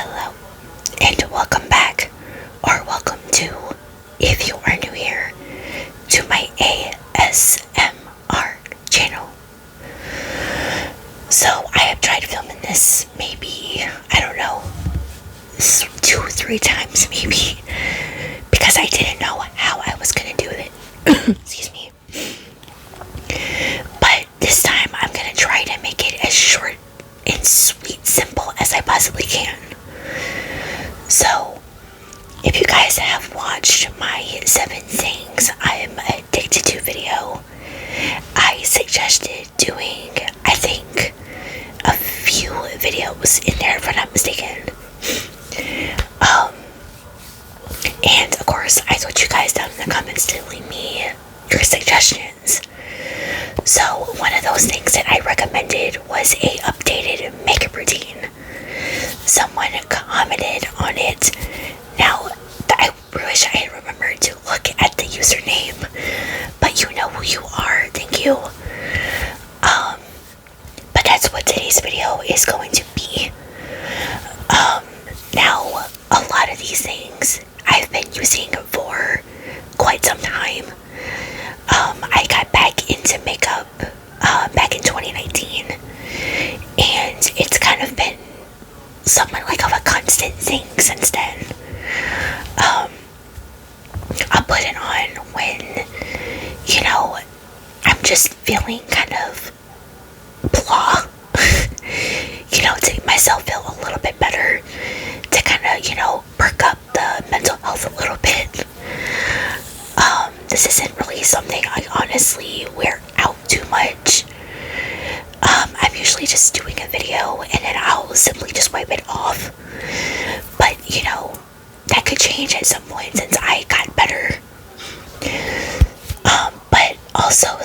Hello, and welcome back, or welcome to, if you are new here, to my ASMR channel. So, I have tried filming this maybe, I don't know, 2-3 times maybe, because I didn't know how I was gonna do it. Excuse me. But this time, I'm gonna try to make it as short and sweet, simple as I possibly can. So, if you guys have watched my 7 things I'm addicted to video, I suggested doing, I think, a few videos in there if I'm not mistaken. And of course, I told you guys down in the comments to leave me your suggestions. So, one of those things that I recommended was a updated makeup routine. Someone commented on it. Now, I wish I had remembered to look at the username, but you know who you are, thank you. But that's what today's video is going to be. Now, a lot of these things I've been using for quite some time. I got back into makeup back in 2019, and it's kind of been somewhat like of a constant thing since then. I'll put it on when, I'm just feeling kind of blah, to make myself feel a little bit better, to kind of, perk up the mental health a little bit. This isn't really something I honestly wear out too much. I'm usually just doing a video and then I'll simply just wipe it off. But, that could change at some point since I got better. But also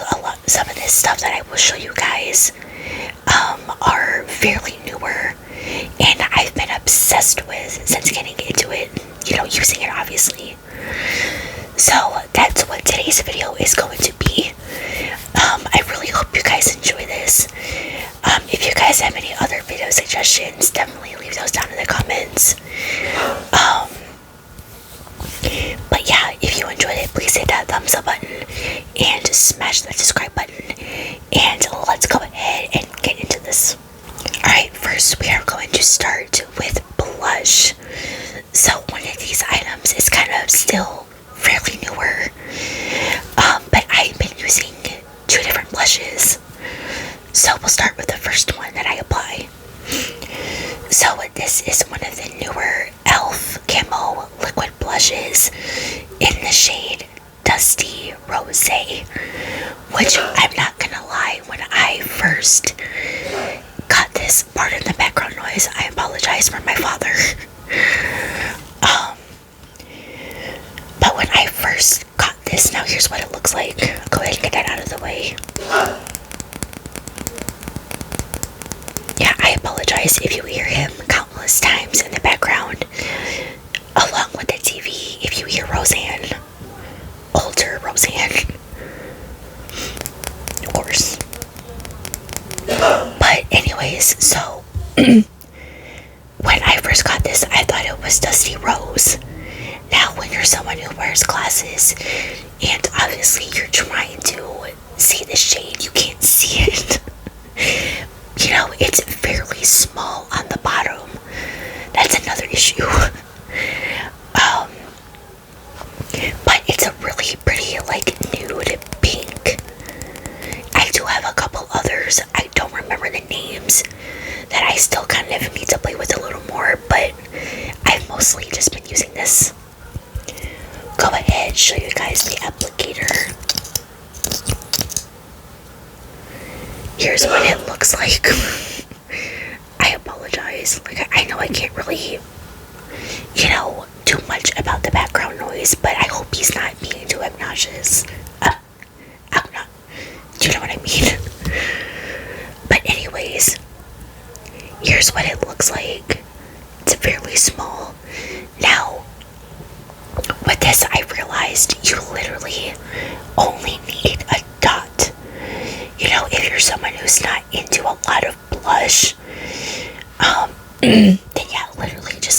some of this stuff that I will show you guys are fairly newer, and I've been obsessed with since getting into it, using it obviously. So that's what today's video is going to be. I really hope you guys enjoy this. If you guys have any other video suggestions, definitely leave those down in the comments. But yeah, if you enjoyed it, please hit that thumbs up button and smash that subscribe button. And let's go ahead and get into this. Alright, first we are going to start with blush. So one of these items is kind of still fairly newer, but I've been using 2 different blushes. So we'll start with the first one that I apply. So this is one of the newer e.l.f. camo liquid blushes in the shade Dusty Rosé, which I'm not gonna lie, when I first got this, pardon the background noise, I apologize for my father. But when I first got this, now here's what it looks like. Go ahead and get that out of the way. Yeah, I apologize if you hear him countless times in the background, along with the TV, if you hear Roseanne, older Roseanne, of course. But anyways, so, when I first got this, I thought it was Dusty Rose. Now, when you're someone who wears glasses, and obviously you're trying to see the shade, you can't see it. It's fairly small on the bottom. That's another issue. But it's a really pretty, nude pink. I do have a couple others. I don't remember the names, that I still kind of need to play with a little more, but I've mostly just been using this. Go ahead, show you guys the applicator. Here's what it looks like. I apologize. I know I can't really, do much about the background noise, but I hope he's not being too obnoxious. I'm not. Do you know what I mean? But anyways, here's what it looks like. It's fairly small. Now, with this, I realized you literally only need a dot. If you're someone who's not into a lot of blush, then yeah, literally just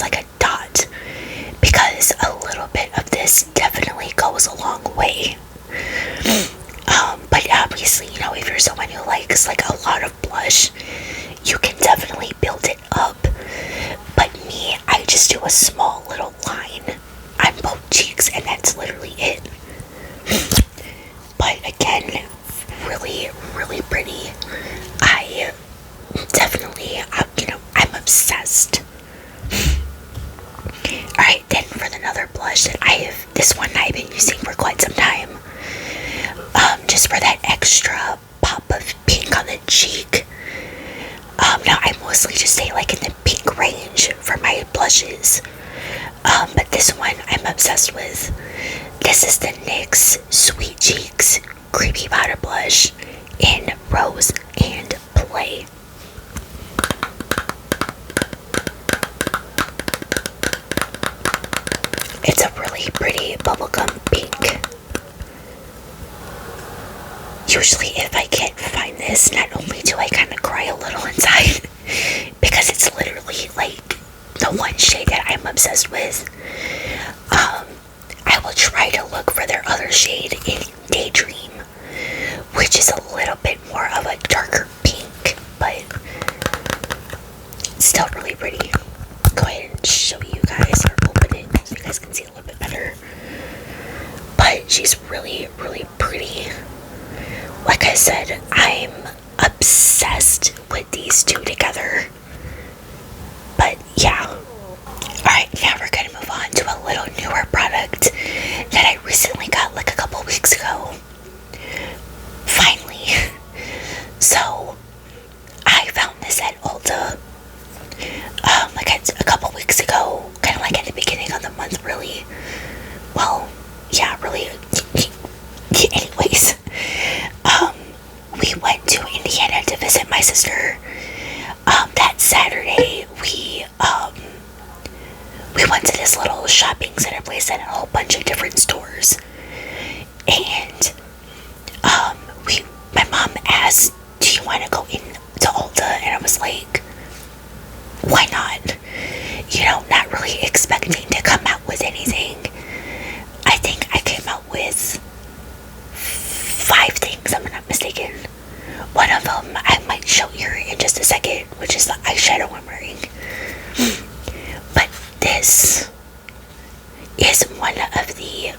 just do a small little line on both cheeks, and that's literally it. But again, really, really pretty. I definitely, I'm obsessed. Alright, then for another blush that this one I've been using for quite some time. Just for that extra pop of pink on the cheek. Now I mostly just stay like in the pink range for my blushes. But this one I'm obsessed with. This is the NYX Sweet Cheeks Creepy Powder Blush in Rose and Play. It's a really pretty bubblegum pink. Usually if I can't find this, not only do I kind of cry a little inside, because it's literally like the one shade that I'm obsessed with. I will try to look for their other shade in Daydream, which is a little bit more of a darker pink, but still really pretty. Go ahead and show you guys, or open it so you guys can see a little bit better. But she's really, really pretty. Like I said, I'm obsessed with these two together. But yeah. Alright, now we're gonna move on to a little newer product that I recently got like a couple weeks ago. Finally. So, I found this at Ulta like a couple weeks ago, kind of like at the beginning of the month, really. Well, yeah, really. Anyways, we went to Indiana to visit my sister. That Saturday, we went to this little shopping center place that had a whole bunch of different stores, and my mom asked, "Do you want to go in to Ulta?" And I was like, "Why not?" Not really expecting to come out with anything. I think I came out with 5 things, I'm not mistaken. One of them I might show you in just a second, which is the eyeshadow I'm wearing. But this is one of the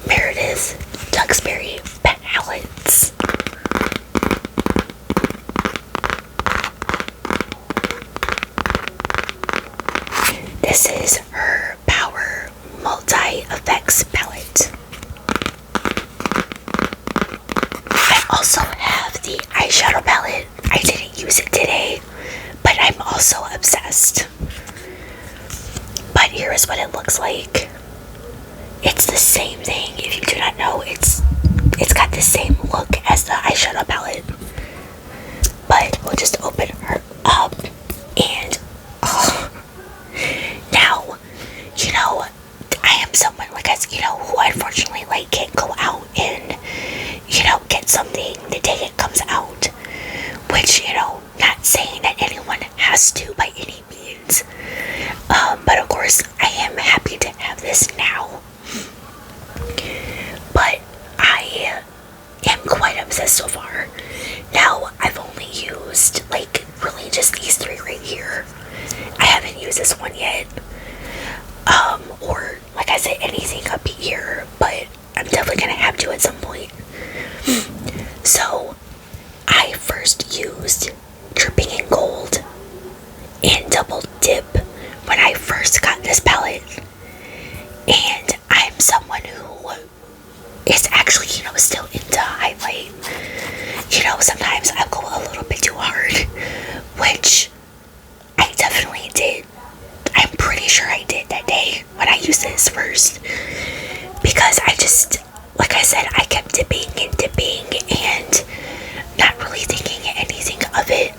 Meredith Duxbury palettes. This is her Power Multi-Effects palette. I also have the eyeshadow palette. I didn't use it today, but I'm also obsessed. But here is what it looks like. It's the same thing. If you do not know, it's got the same look as the eyeshadow palette. But we'll just open her up, and now, I am someone who unfortunately can't go out and get something the day it comes out, which not saying that anyone has to by any means, but of course I am happy to have this now. But I am quite obsessed so far. Now I've only used really just these 3 right here. I haven't used this one yet, or like I said, anything up here, but I'm definitely gonna have to at some point. So I first used Dripping in Gold and Double Dip when I first got this palette, and I'm someone who is actually still into highlight. Sometimes I'll go a little bit too hard, which I definitely did. I'm pretty sure I did that day when I used this first, because I just, like I said, I kept dipping and not really thinking anything of it.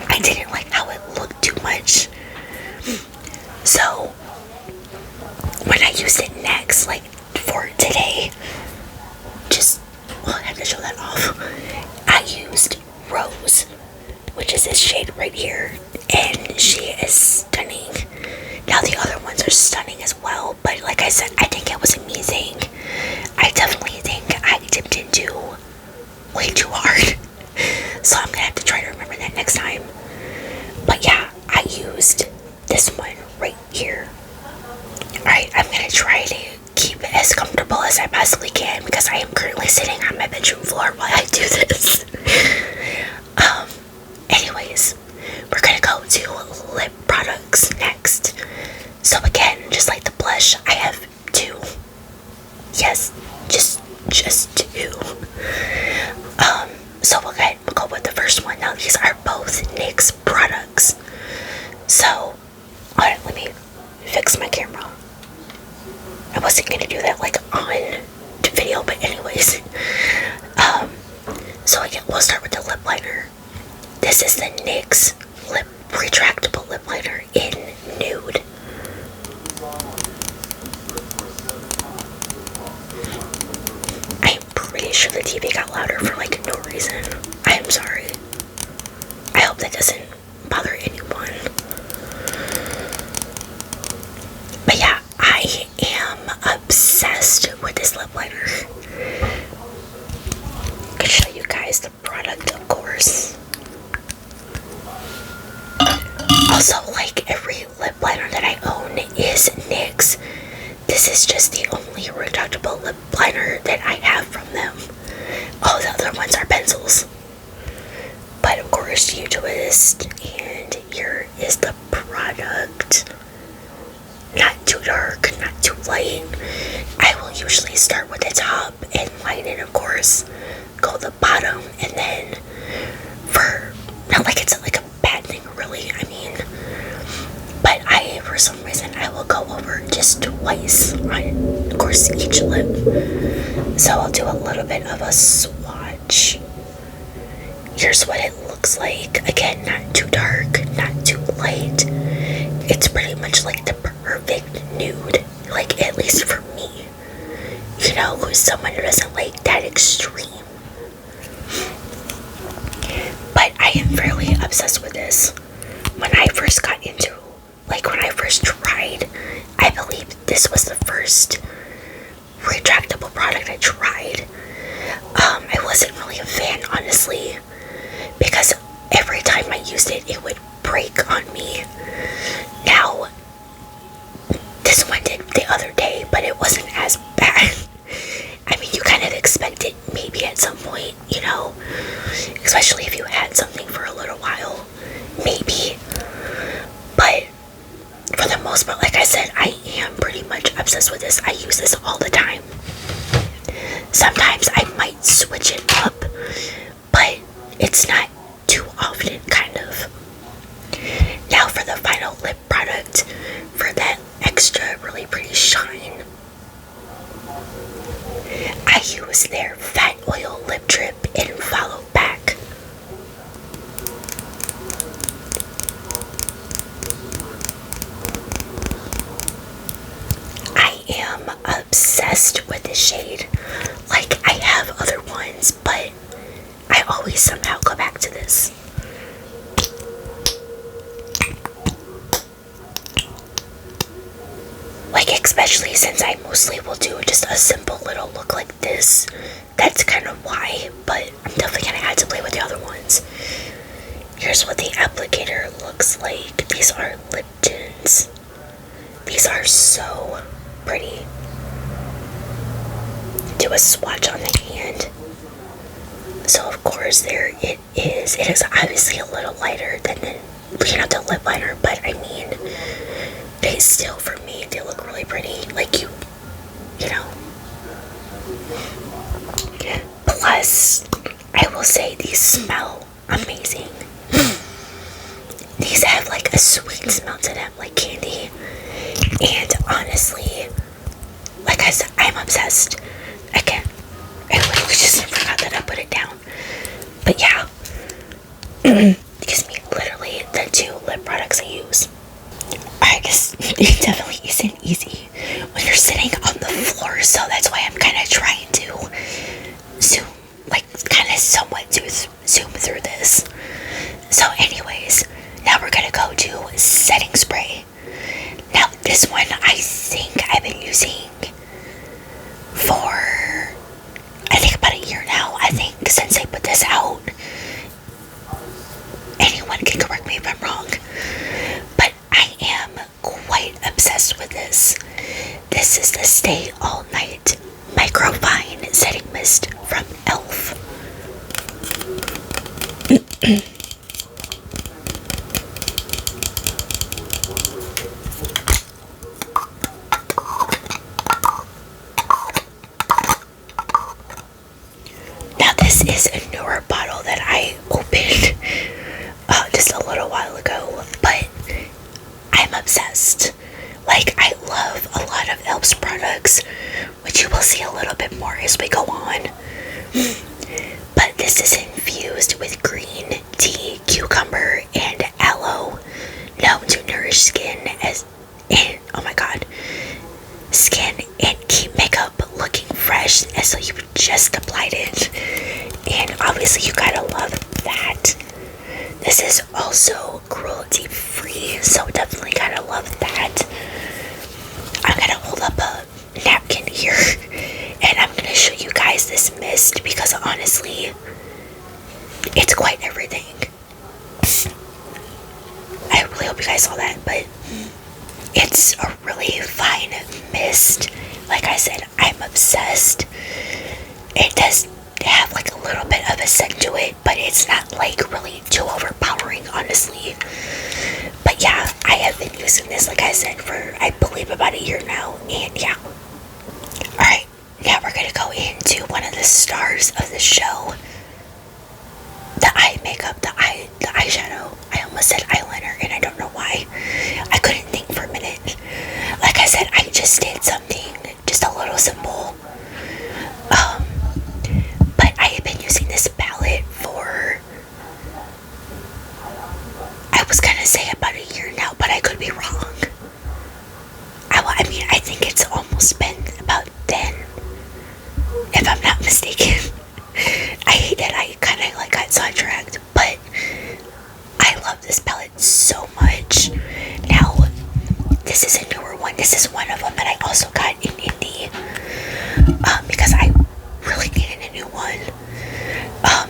I didn't like how it looked too much. So when I used it next, for today, I have to show that off. I used Rose, which is this shade right here, and she is stunning. Now the other ones are stunning as well, but like I said, I think it was amazing. I definitely think I dipped into way too hard, so I'm gonna have to try to remember that next time. But yeah, I used this one right here. Alright, I'm gonna try to keep it as comfortable as I possibly can because I am currently sitting on my bedroom floor while I do this. Anyways, we're gonna go to lip products next. So again, just like the blush, I have two. Yes, just two. So we'll go with the first one. Now these are both NYX products. So, alright, let me fix my camera. I wasn't gonna do that like on the video, but anyways. So again, we'll start with the lip liner. This is the NYX retractable lip liner in nude. I'm pretty sure the TV got louder for like no reason. I'm sorry. I hope that doesn't bother anyone. But yeah, I am obsessed with this lip liner. I can show you guys the product, of course. Also, like every lip liner that I own is NYX. This is just the only retractable lip liner that I have from them. All the other ones are pencils. But of course, you twist, and here is the product. Not too dark, not too light. I will usually start with the top and line it, of course. Go the bottom, and then not like it's like a bad thing, really. I mean, but for some reason, I will go over just twice on, of course, each lip. So I'll do a little bit of a swatch. Here's what it looks like. Again, not too dark, not too light. It's pretty much like the perfect nude, like at least for me. You know, who's someone who doesn't like that extreme. But I am fairly obsessed with this. When I first tried, I believe this was the first retractable product I tried. I wasn't really a fan, honestly, because every time I used it, it would break on me. Now, this one did the other day, but it wasn't as bad. I mean, you kind of expect it maybe at some point, you know, especially if you had something for a little while, maybe. But for the most part, like I said, I am pretty much obsessed with this. I use this all the time. Sometimes I might switch it up, but it's not too often, kind of. Now for the final lip product, for that extra really pretty shine, I use their Fat Oil Lip Trip in Follow Back. I am obsessed with this shade. Like, I have other ones, but I always somehow go back to this. Like, especially since I mostly will do just a simple little look like this. That's kind of why, but I'm definitely going to add to play with the other ones. Here's what the applicator looks like. These are lip tints. These are so pretty. Do a swatch on the hand. So of course there it is. It is obviously a little lighter than the lip liner, but I mean, they still, for me, they look really pretty. Like you know. Plus, I will say these smell amazing. These have like a sweet smell to them, like candy. And honestly, like I said, I'm obsessed. Again, I literally just forgot that I put it down. But yeah, excuse me, literally the two lip products I use. I guess it definitely isn't easy when you're sitting on the floor, so that's why I'm kind of trying to somewhat zoom through this. So anyways, now we're gonna go to setting spray. Now this one I think I've been using for I think about a year now. I think since I put this out. Anyone can correct me if I'm wrong, but I am quite this is the Stay All Night Microfine Setting Mist from e.l.f. Now this is a newer bottle that I opened just a little while ago, but I'm obsessed. Like, I love a lot of e.l.f.'s products, which you will see a little bit more as we go on. But this is infused with green tea, cucumber, and aloe, known to nourish skin and oh my god, skin and keep makeup looking fresh as though you just applied it. And obviously you gotta love that. This is also cruelty free, so definitely gotta love that. I'm gonna hold up a napkin here and I'm gonna show you guys this mist because honestly, it's quite everything. I really hope you guys saw that, but it's a really fine mist. Like I said, I'm obsessed. It does have like a little bit of a scent to it, but it's not like really too overpowering, honestly. But yeah, I have been using this, like I said, for I believe about a year now, and yeah. Alright, now we're gonna go into one of the stars of the show. The eye makeup, the eyeshadow. I almost said eyeliner, and I don't know why. I couldn't think for a minute. Like I said, I just did something, just a little simple. But I have been using this palette for, I was gonna say about a year now, but I could be wrong. I mean, I think it's almost been about then, if I'm not mistaken. I hate that I kind of like got sidetracked, but I love this palette so much. Now, this is a newer one. This is one of them that I also got in Indie, because I really needed a new one.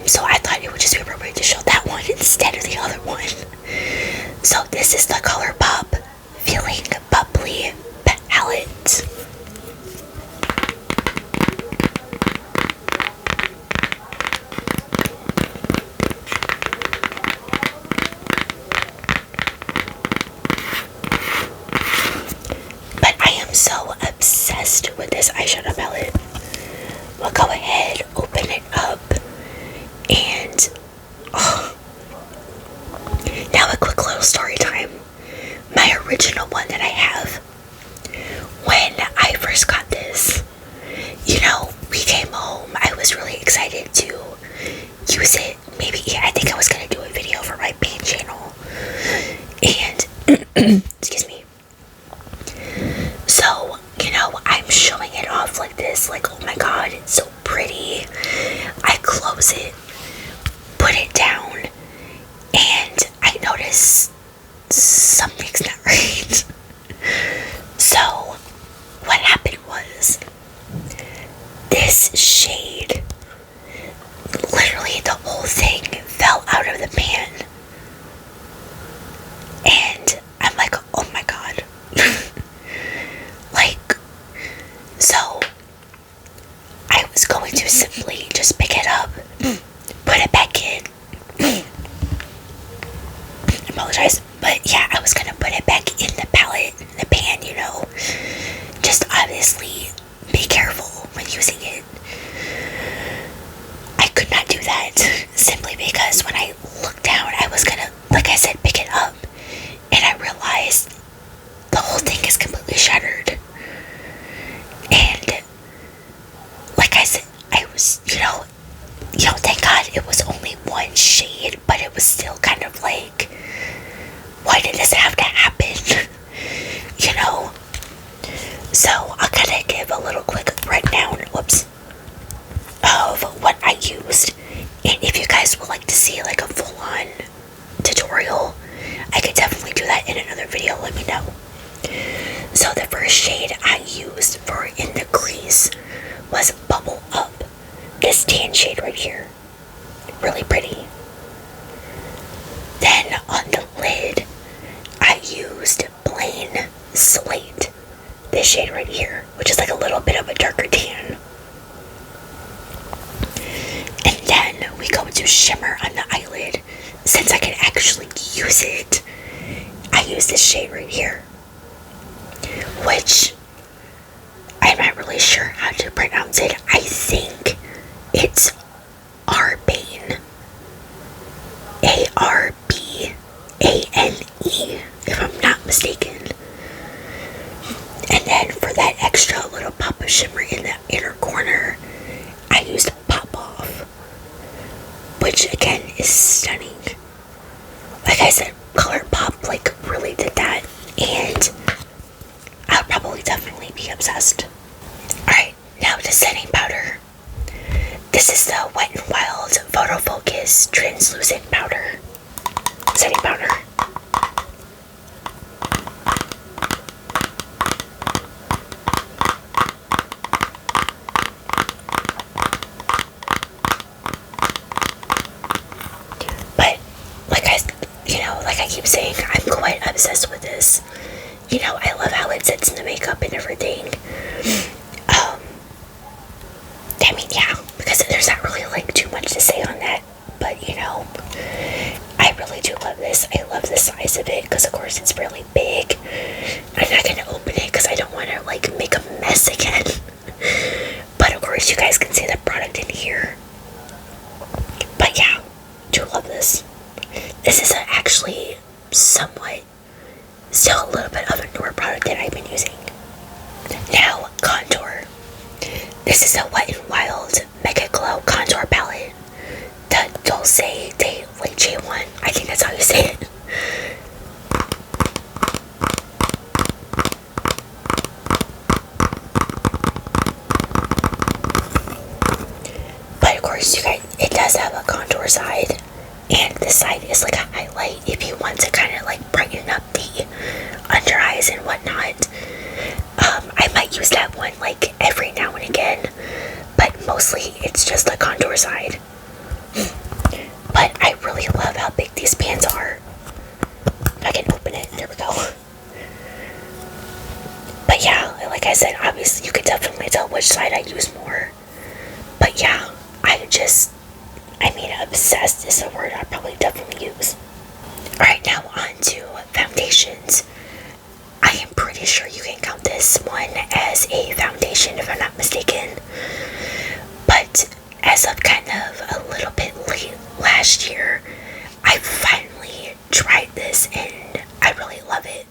So I thought it would just be appropriate to show that one instead of the other one. So this is the Colourpop Feeling Bubbly palette. But I am so obsessed with this eyeshadow palette. We'll go ahead, open it up, and now a quick little story time. My original one that I have, when I first got this, you know, we came home, I was really excited to use it. Maybe, yeah, I think I was gonna do a video for my main channel, and excuse me. So, you know, I'm showing it off like this, like, oh my god, it's so pretty. I close it, put it down, and I notice something's not right. So, what happened was, this shade, literally the whole thing fell out of the pan. And I'm like, oh my god. Like, so I was going to simply just pick it up, put it back in. I apologize, but yeah, I was gonna put it back in the palette, the pan, you know. Just obviously be careful when using it. I could not do that simply because when I looked down, I was gonna, like I said, pick it up, and I realized the whole thing is completely shattered. And like I said, I was, you know, thank God it was only one shade, but it was still kind of like, why did this have to happen? You know? So I'll kind of give a little quick rundown, of what I used. And if you guys would like to see like a full-on tutorial, I could definitely do that in another video, let me know. So the first shade I used for in the crease was Bubble Up. This tan shade right here. Really pretty. Then on the lid, I used Plain Slate. This shade right here, which is like a little bit of a darker tan. And then we go into shimmer on the eyelid. Since I can actually use it, I use this shade right here, which I'm not really sure how to pronounce it. I think it's Arbane. Arbane, if I'm not mistaken. And then for that extra little pop of shimmer in the inner corner, I used Pop Off, which again is stunning. Like I said, Colourpop like really did that, and I'll probably definitely be obsessed. Alright, now the setting powder. This is the Wet n Wild Photofocus Translucent Powder. Setting powder. But like I keep saying, I'm quite obsessed with this. You know, I love how it sits in the makeup and everything. I mean, yeah, because there's not really like too much to say on that, but you know, I really do love this. I love the size of it because of course it's really big. I'm not gonna open it because I don't want to like make a mess again. But of course you guys can see the product in here. But yeah, do love this. This is actually somewhat still a little bit of a newer product that I've been using. Now, contour. This is a Wet n Wild Megaglo Contour Palette. The Dulce de Leche one. I think that's how you say it. But of course, you guys, it does have a contour side. And this side is like a highlight if you want to kind of like brighten up the under eyes and whatnot. I might use that one like every now and again, but mostly it's just the contour side. But I really love how big these pans are. If I can open it, there we go. But yeah, like I said, obviously you could definitely tell which side I use more. But yeah, obsessed is a word I'd probably definitely use. Alright, now on to foundations. I am pretty sure you can count this one as a foundation if I'm not mistaken. But as of kind of a little bit late last year, I finally tried this and I really love it.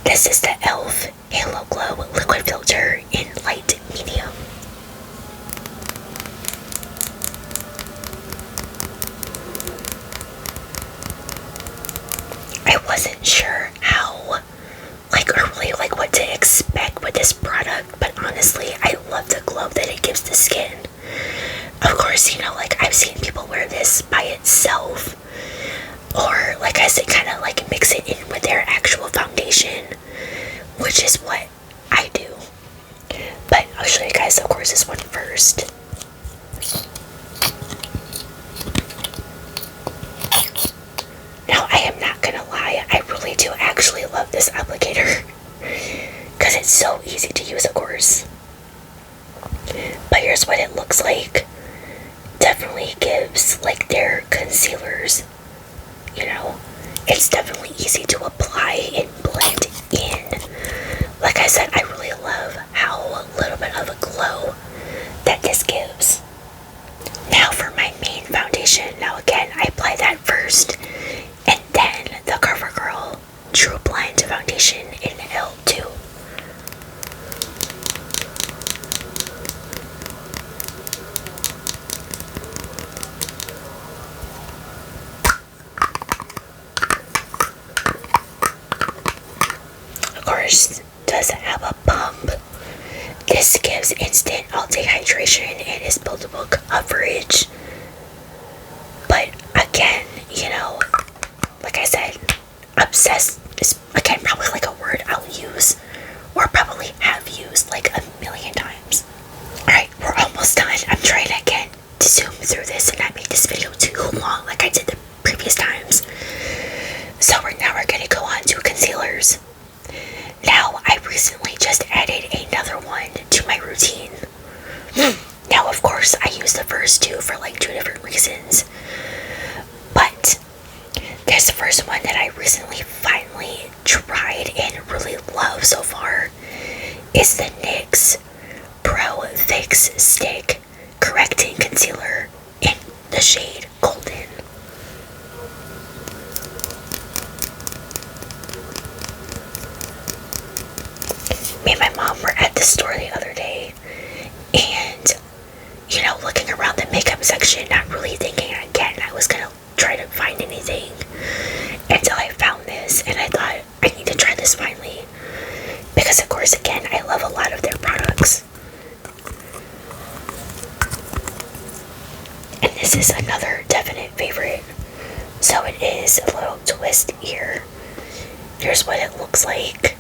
This is the e.l.f. Halo Glow Liquid Filter in Light Medium. I wasn't sure how, or really what to expect with this product, but honestly, I love the glow that it gives the skin. Of course, I've seen people wear this by itself, or like I said, kind of mix it in with their actual foundation, which is what I do. But I'll show you guys, of course, this one first. Now, I am not gonna lie, I really do actually love this applicator, because it's so easy to use, of course. But here's what it looks like. Definitely gives their concealers, it's definitely easy to apply and blend in. Like I said, I really love how little bit of a glow that this gives. Now for my main foundation. Now again, I apply that first, and then the CoverGirl Trublend foundation in L2. Of course, doesn't have a pump. This gives instant all-day hydration and is buildable coverage. But again, like I said, obsessed is again probably a word I'll use or probably have used a million times. Alright, we're almost done. I'm trying again to zoom through this and not make this video too long like I did the previous times. So now we're gonna go on to concealers. Now, I recently just routine. Now, of course, I use the first two for like two different reasons. But there's the first one that I recently finally tried and really love so far. Is the NYX Pro Fix Stick Correcting Concealer in the shade Golden. Me and my mom were at the store the other day, and you know, looking around the makeup section, not really thinking again I was gonna try to find anything until I found this, and I thought I need to try this finally because, of course, again, I love a lot of their products. And this is another definite favorite. So it is a little twist here. Here's what it looks like.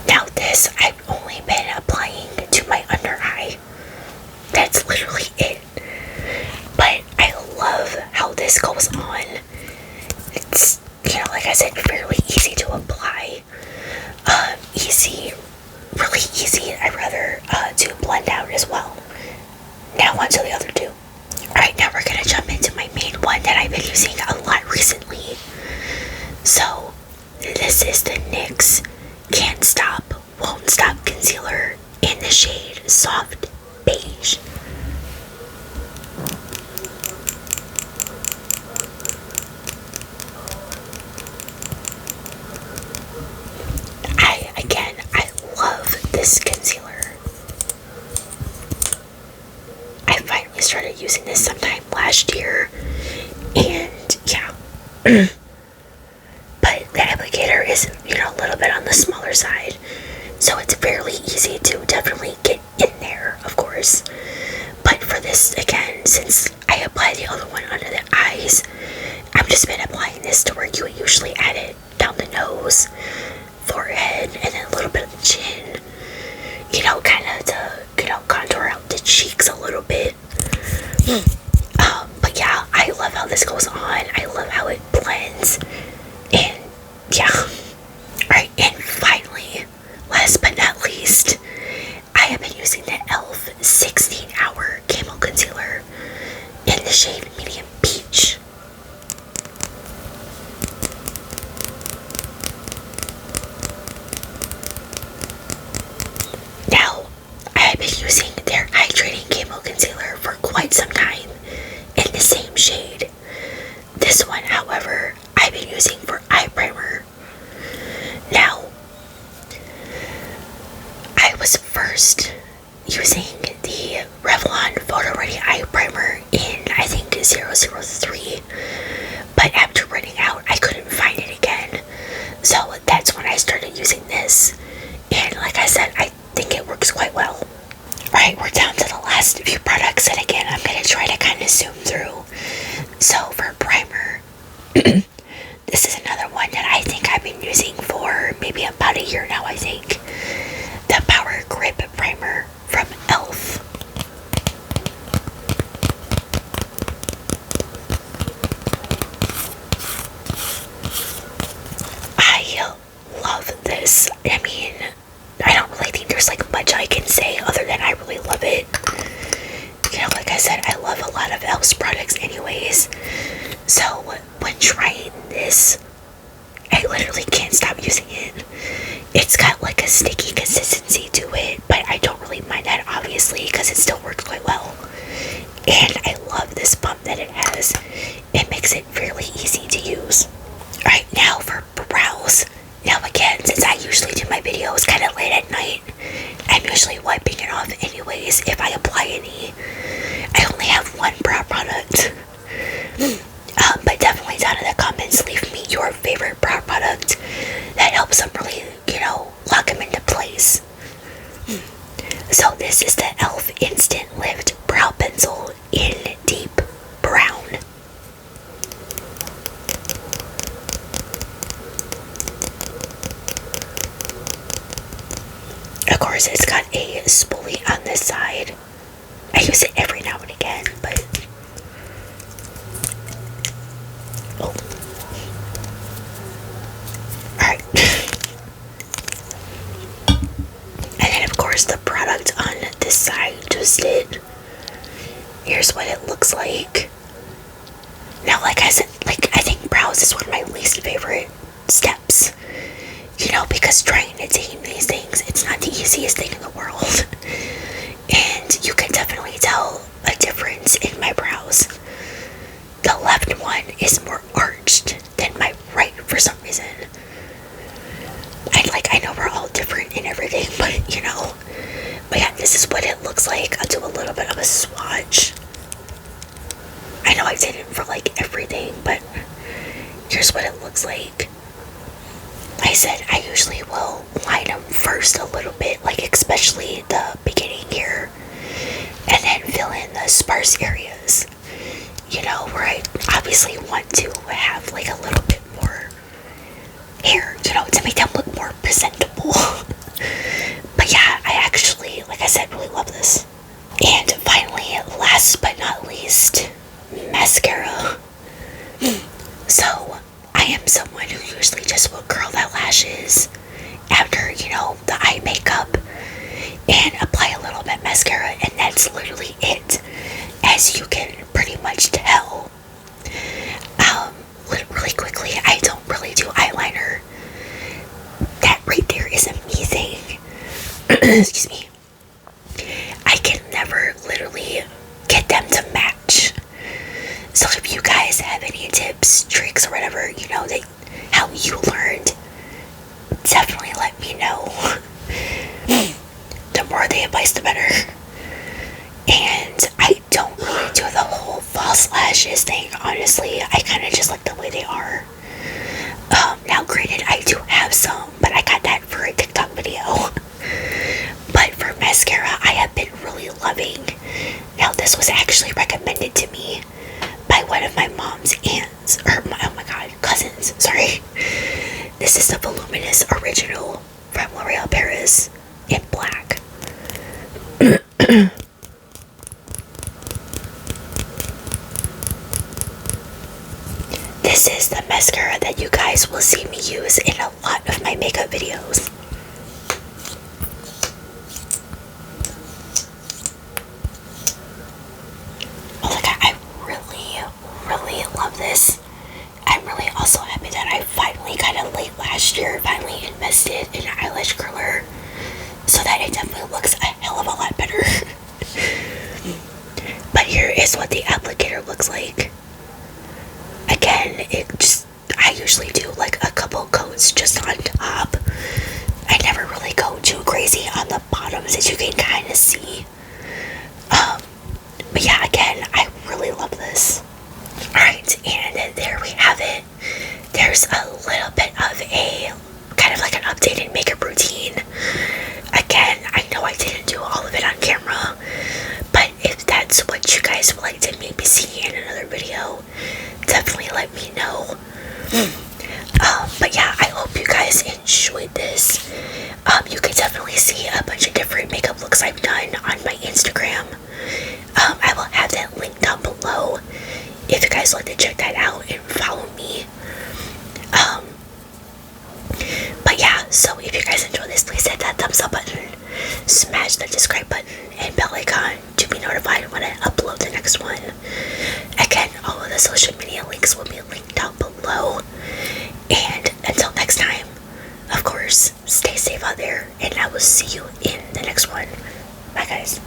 Now this I've only been applying to my under eye. That's literally it. But I love how this goes on. It's, you know, like I said, fairly easy to apply. Really easy, I'd rather, to blend out as well. Now on to the other two. Alright, now we're gonna jump into my main one that I've been using a lot recently. So, this is the NYX Can't Stop, Won't Stop Concealer in the shade Soft Beige. I love this concealer. I finally started using this sometime last year, and yeah. But the applicator is, you know, a little bit on the smaller side, so it's fairly easy to definitely get in there, of course. But for this, again, since I apply the other one under the eyes, I've just been applying this to where you would usually add it down the nose, forehead, and then a little bit of the chin, you know, kind of to, you know, contour out the cheeks a little bit. But yeah, I love how this goes on. I love how it blends, and yeah. Alright, and finally, last but not least, I have been using the e.l.f. 16-hour camo concealer in the shade Medium Peach. Now, I have been using their hydrating camo concealer for quite some time in the same shade. This one, however, I've been using for eye primer. Now, I was first using the Revlon Photo Ready Eye Primer in, I think, 003. But after running out, I couldn't find it again. So that's when I started using this. And like I said, I think it works quite well. Alright, we're down to the last few products. And again, I'm going to try to kind of zoom through. So for primer, this is another one that I think I've been using for maybe about a year now, I think. The Power Grip Primer from e.l.f. I love this. I mean, I don't really think there's like much I can say other than I really love it. You know, like I said, I love a lot of e.l.f.'s products anyways. So when trying this, I literally can't stop using it. It's got like a sticky consistency to it, but I don't really mind that obviously because it still works quite well. And I love this bump that it has. It makes it fairly easy to use. Alright, now for brows. Now again, since I usually do my videos kind of late at night, I'm usually wiping it off anyways if I apply any. I only have one brow product. But definitely down in the comments, leave me your favorite brow product that helps them really, you know, lock them into place. So this is the e.l.f. Instant Lift Brow Pencil in Deep Brown. Of course, it's got a spoolie on this side. I use it every now and again, but oh. Alright. And then of course the product that I just did. Here's what it looks like. Now, like I said, like, I think brows is one of my least favorite steps. You know, because trying to tame these things, it's not the easiest thing in the world. And you can definitely tell a difference in my brows. The left one is more arched than my right for some reason. I know we're all different and everything, but you know. But yeah, this is what it looks like. I'll do a little bit of a swatch. I know I didn't for like everything, but here's what it looks like. I said I usually will line them first a little bit, like especially the beginning here, and then fill in the sparse areas, you know, where I obviously want to have like a little bit more hair, you know, to make them look more presentable. But yeah, I actually, like I said, really love this. And finally, last but not least, mascara. So I am someone who usually just will curl their lashes after, you know, the eye makeup and apply a little bit mascara, and that's literally it, as you can pretty much tell. Really quickly, I don't really do eyeliner. That right there is a me thing. Excuse me. I can never literally get them to match. So if you guys have any tips, tricks, or whatever, you know, that how you learned, definitely let me know. The more the advice, the better. And I don't really do the whole false lashes thing, honestly. I kind of just like the way they are. Now granted, I do have some, but I got that for a TikTok video. But for mascara, I have been really loving. Now this was actually recommended to me by one of my mom's aunts, or oh my god, cousins, sorry. This is the Voluminous Original from L'Oreal Paris in black. This is the mascara that you guys will see me use in a lot of my makeup videos. Oh my god, I really love this. I'm really also happy that I finally, kind of late last year, finally invested in an eyelash curler, so that it definitely looks a hell of a lot better. But here is what the applicator looks like. Again, I usually do like a couple coats just on top. I never really go too crazy on the bottoms, as you can kind of see. But yeah, again, I really love this. Alright, and there we have it. There's a little bit of a, kind of like an updated makeup routine. Again, I know I didn't do all of it on camera, but if that's what you guys would like to maybe see in another video, definitely let me know. But yeah, I hope you guys enjoyed this. You can definitely see a bunch of different makeup looks I've done on my Instagram. I will have that link down below if you guys like to check that out and follow me. But yeah, so if you guys enjoyed this, please hit that thumbs up button, smash the subscribe button and bell icon to be notified when I upload the next one. Again, all of the social media links will be linked down below. And until next time, of course, stay safe out there, and I will see you in the next one. Bye guys.